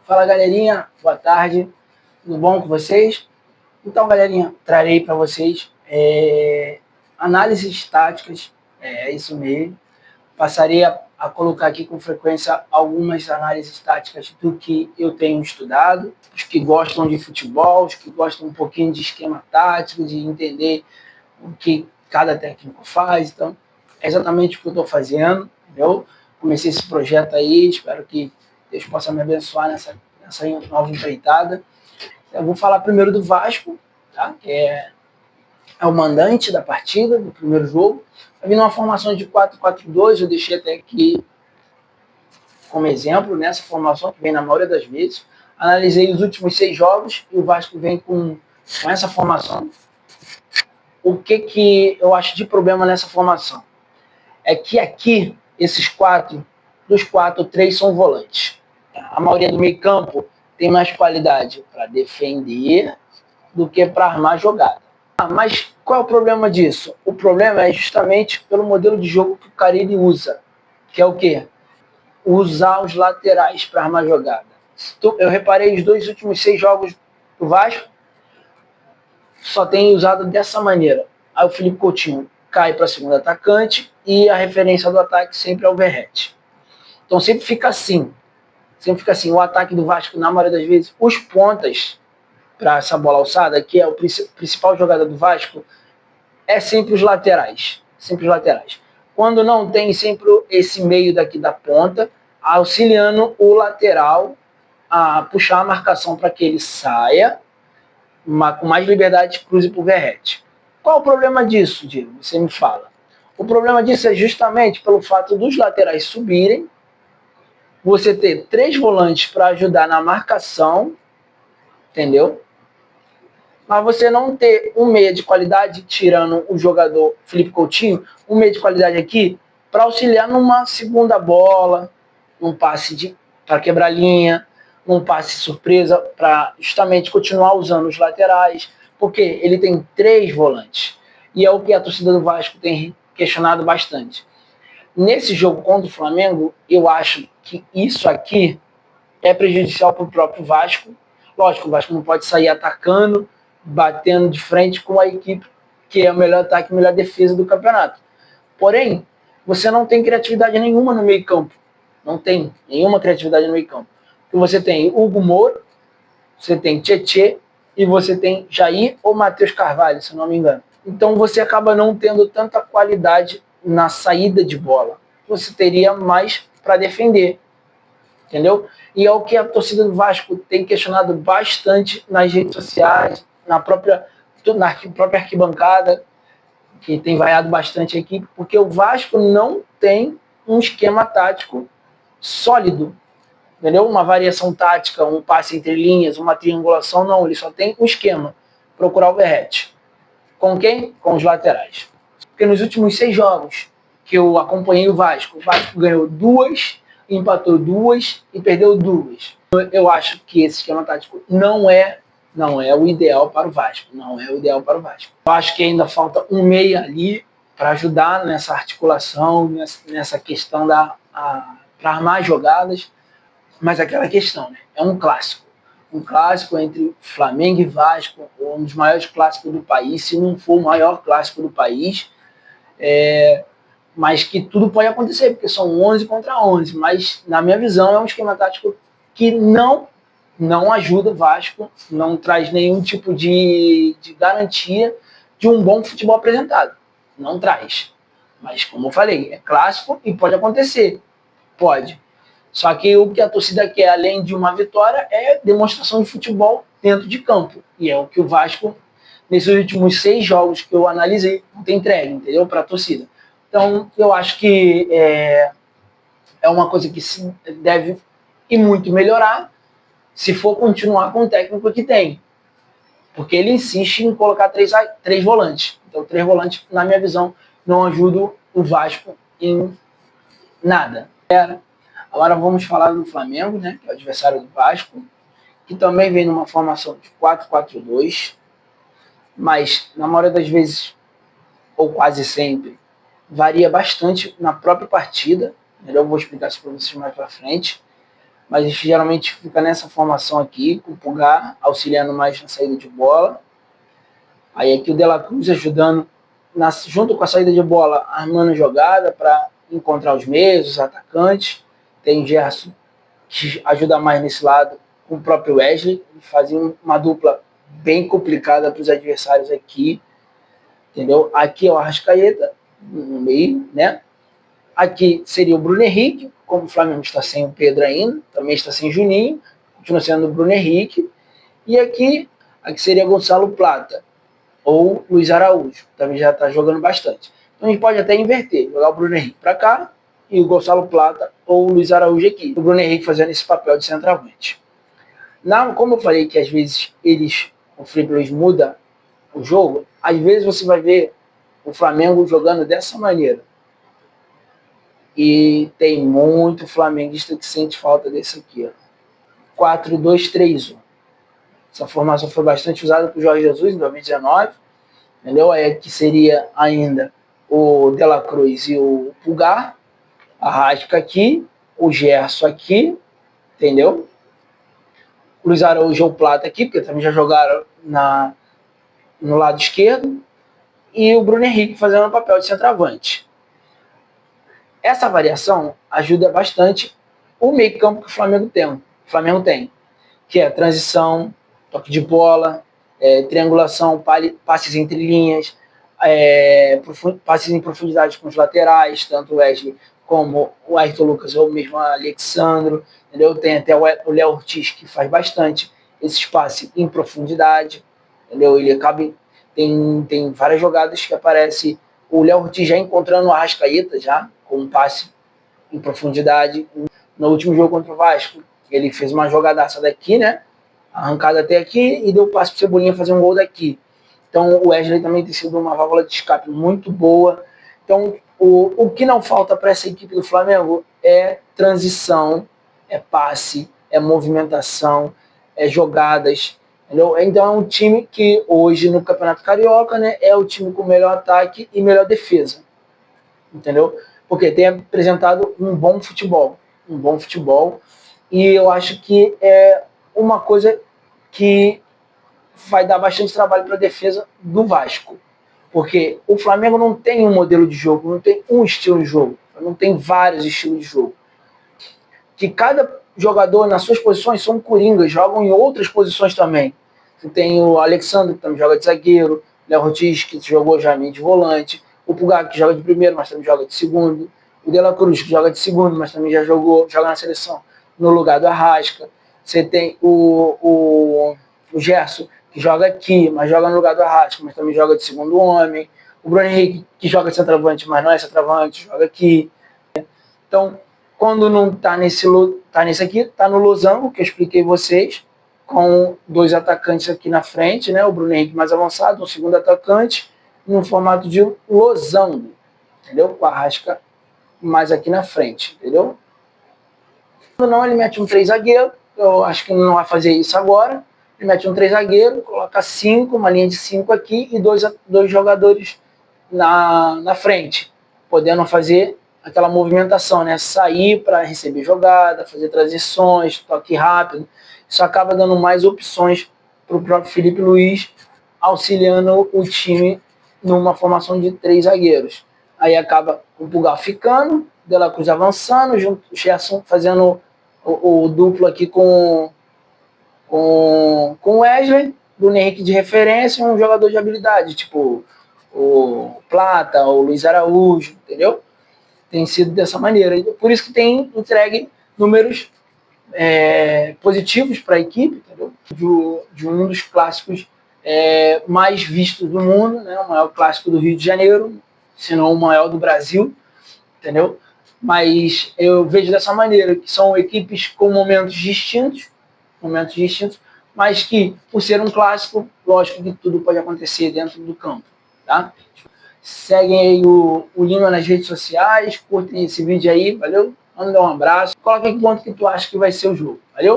Fala, galerinha, boa tarde, tudo bom com vocês? Então, galerinha, trarei para vocês análises táticas, é isso mesmo. Passarei a colocar aqui com frequência algumas análises táticas do que eu tenho estudado, os que gostam de futebol, os que gostam um pouquinho de esquema tático, de entender o que cada técnico faz. Então, é exatamente o que eu estou fazendo. Eu comecei esse projeto aí, espero que Deus possa me abençoar nessa nova empreitada. Eu vou falar primeiro do Vasco, tá? Que é o mandante da partida, do primeiro jogo. Eu vi numa formação de 4-4-2, eu deixei até aqui como exemplo nessa formação, que vem na maioria das vezes. Analisei os últimos 6 jogos e o Vasco vem com essa formação. O que eu acho de problema nessa formação? É que aqui, dos 4, 3 são volantes. A maioria do meio campo tem mais qualidade para defender do que para armar jogada. Mas qual é o problema disso? O problema é justamente pelo modelo de jogo que o Carille usa, que é o quê? Usar os laterais para armar jogada. Eu reparei os 2 últimos 6 jogos do Vasco, só tem usado dessa maneira. Aí o Felipe Coutinho cai para segundo atacante e a referência do ataque sempre é o Verratti. Então sempre fica assim. O ataque do Vasco, na maioria das vezes, os pontas para essa bola alçada, que é o principal jogada do Vasco, é sempre os laterais. Quando não tem, sempre esse meio daqui da ponta, auxiliando o lateral a puxar a marcação para que ele saia com mais liberdade, cruze para o Verratti. Qual o problema disso, Diego? Você me fala. O problema disso é justamente pelo fato dos laterais subirem, você ter 3 volantes para ajudar na marcação, entendeu? Mas você não ter um meia de qualidade, tirando o jogador Felipe Coutinho, um meia de qualidade aqui para auxiliar numa segunda bola, num passe para quebrar linha, num passe surpresa para justamente continuar usando os laterais, porque ele tem 3 volantes. E é o que a torcida do Vasco tem questionado bastante. Nesse jogo contra o Flamengo, eu acho que isso aqui é prejudicial para o próprio Vasco. Lógico, o Vasco não pode sair atacando, batendo de frente com a equipe que é o melhor ataque e melhor defesa do campeonato. Porém, você não tem criatividade nenhuma no meio campo. Não tem nenhuma criatividade no meio campo. Você tem Hugo Moura, você tem Tietê e você tem Jair ou Matheus Carvalho, se não me engano. Então você acaba não tendo tanta qualidade na saída de bola. Você teria mais para defender, entendeu? E é o que a torcida do Vasco tem questionado bastante nas redes sociais, na própria arquibancada, que tem vaiado bastante a equipe, porque o Vasco não tem um esquema tático sólido, entendeu? Uma variação tática, um passe entre linhas, uma triangulação, não, ele só tem um esquema, procurar o Verratti. Com quem? Com os laterais. Porque nos últimos 6 jogos que eu acompanhei o Vasco ganhou 2, empatou 2 e perdeu 2. Eu acho que esse esquema tático não é o ideal para o Vasco. Eu acho que ainda falta um meia ali para ajudar nessa articulação, nessa questão para armar jogadas. Mas aquela questão, né? É um clássico. Um clássico entre Flamengo e Vasco, um dos maiores clássicos do país, se não for o maior clássico do país. Mas que tudo pode acontecer, porque são 11 contra 11. Mas, na minha visão, é um esquema tático que não ajuda o Vasco, não traz nenhum tipo de garantia de um bom futebol apresentado. Não traz. Mas, como eu falei, é clássico e pode acontecer. Pode. Só que o que a torcida quer, além de uma vitória, é demonstração de futebol dentro de campo. E é o que o Vasco, nesses últimos 6 jogos que eu analisei, não tem entregue, entendeu? Para a torcida. Então, eu acho que é uma coisa que se deve e muito melhorar se for continuar com o técnico que tem. Porque ele insiste em colocar 3 volantes. Então, 3 volantes, na minha visão, não ajudam o Vasco em nada. Agora vamos falar do Flamengo, né, que é o adversário do Vasco, que também vem numa formação de 4-4-2, mas na maioria das vezes, ou quase sempre, varia bastante na própria partida. Eu vou explicar isso para vocês mais para frente. mas geralmente fica nessa formação aqui, com o Pulgar auxiliando mais na saída de bola. Aí aqui o De La Cruz ajudando, junto com a saída de bola, armando jogada para encontrar os meios, os atacantes. Tem o Gerson, que ajuda mais nesse lado, com o próprio Wesley, fazia uma dupla bem complicada para os adversários aqui, entendeu? Aqui é o Arrascaeta, no meio, né? Aqui seria o Bruno Henrique, como o Flamengo está sem o Pedro ainda, também está sem Juninho, continua sendo o Bruno Henrique. E aqui seria Gonçalo Plata, ou Luiz Araújo, também já está jogando bastante. Então a gente pode até inverter, jogar o Bruno Henrique para cá e o Gonçalo Plata ou o Luiz Araújo aqui. O Bruno Henrique fazendo esse papel de centroavante. Como eu falei que às vezes o Felipe Luiz muda o jogo, às vezes você vai ver o Flamengo jogando dessa maneira. E tem muito flamenguista que sente falta desse aqui, ó. 4-2-3-1. Essa formação foi bastante usada por Jorge Jesus em 2019, entendeu? Aí aqui seria ainda o De La Cruz e o Pulgar, a Rasca aqui, o Gerson aqui, entendeu? O Luiz Araújo ou o Plata aqui, porque também já jogaram no lado esquerdo, e o Bruno Henrique fazendo o papel de centroavante. Essa variação ajuda bastante o meio campo que o Flamengo tem, que é transição, toque de bola, triangulação, passes entre linhas, passes em profundidade com os laterais, tanto o Wesley como o Ayrton Lucas ou mesmo o Alexandro, entendeu? Tem até o Léo Ortiz que faz bastante esse espaço em profundidade, entendeu? Ele acaba, tem várias jogadas que aparece o Léo Ortiz já encontrando o Arrascaeta já, com um passe em profundidade. No último jogo contra o Vasco, ele fez uma jogadaça daqui, né? Arrancada até aqui e deu passe para o Cebolinha fazer um gol daqui. Então o Wesley também tem sido uma válvula de escape muito boa. Então o que não falta para essa equipe do Flamengo é transição, é passe, é movimentação, é jogadas. Entendeu? Então é um time que hoje no Campeonato Carioca, né, é o time com melhor ataque e melhor defesa. Entendeu? Porque tem apresentado um bom futebol. E eu acho que é uma coisa que vai dar bastante trabalho para a defesa do Vasco. Porque o Flamengo não tem um modelo de jogo, não tem um estilo de jogo, não tem vários estilos de jogo. Que cada jogador nas suas posições são coringas, jogam em outras posições também. Você tem o Alexandre, que também joga de zagueiro, o Léo Ortiz, que jogou já meio de volante, o Pulgar, que joga de primeiro, mas também joga de segundo, o De La Cruz, que joga de segundo, mas também já joga na seleção no lugar do Arrasca. Você tem o Gerson, que joga aqui, mas joga no lugar do Arrasca, mas também joga de segundo homem. O Bruno Henrique, que joga de centroavante, mas não é centroavante, joga aqui. Então, quando não está nesse aqui, está no losango, que eu expliquei vocês, com dois atacantes aqui na frente, né? O Bruno Henrique mais avançado, um segundo atacante, no formato de losango, entendeu? Com a Arrasca mais aqui na frente, entendeu? Quando não, ele mete um 3 zagueiro, eu acho que não vai fazer isso agora. Ele mete um 3 zagueiro, coloca 5, uma linha de 5 aqui e dois jogadores na frente, podendo fazer aquela movimentação, né? Sair para receber jogada, fazer transições, toque rápido. Isso acaba dando mais opções para o próprio Felipe Luiz, auxiliando o time numa formação de 3 zagueiros. Aí acaba o Pulgar ficando, De La Cruz avançando, junto o Gerson fazendo o duplo aqui com o Wesley, Bruno Henrique de referência e um jogador de habilidade, tipo o Plata, o Luiz Araújo, entendeu? Tem sido dessa maneira. Por isso que tem entregue números positivos para a equipe, entendeu? De um dos clássicos mais vistos do mundo, né? O maior clássico do Rio de Janeiro, se não o maior do Brasil, entendeu? Mas eu vejo dessa maneira, que são equipes com momentos distintos, mas que, por ser um clássico, lógico que tudo pode acontecer dentro do campo, tá? Seguem aí o Lima nas redes sociais, curtem esse vídeo aí, valeu? Manda um abraço. Coloca aí quanto que tu acha que vai ser o jogo, valeu?